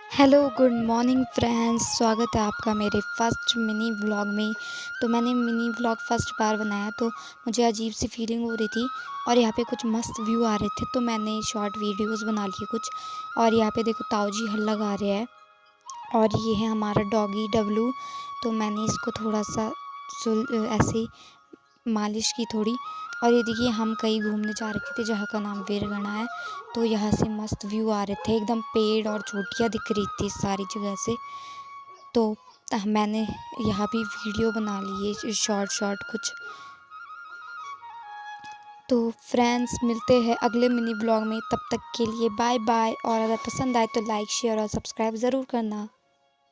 Hello good morning friends, स्वागत है आपका मेरे फर्स्ट मिनी व्लॉग में। तो मैंने मिनी व्लॉग फर्स्ट बार बनाया तो मुझे अजीब सी फीलिंग हो रही थी और यहाँ पे कुछ मस्त व्यू आ रहे थे तो मैंने शॉर्ट वीडियोस बना लिए कुछ। और यहाँ पे देखो ताऊ जी हल लगा रहे हैं और ये है हमारा डॉगी डब्लू। तो मैंने इसको थोड़ा सा ऐसे मालिश की थोड़ी। और ये देखिए हम कहीं घूमने जा रखे थे जहाँ का नाम वीरगढ़ा है। तो यहाँ से मस्त व्यू आ रहे थे, एकदम पेड़ और चोटियाँ दिख रही थी सारी जगह से। तो मैंने यहाँ भी वीडियो बना लिए शॉर्ट शॉर्ट कुछ। तो फ्रेंड्स मिलते हैं अगले मिनी ब्लॉग में, तब तक के लिए बाय बाय। और अगर पसंद आए तो लाइक शेयर और सब्सक्राइब ज़रूर करना।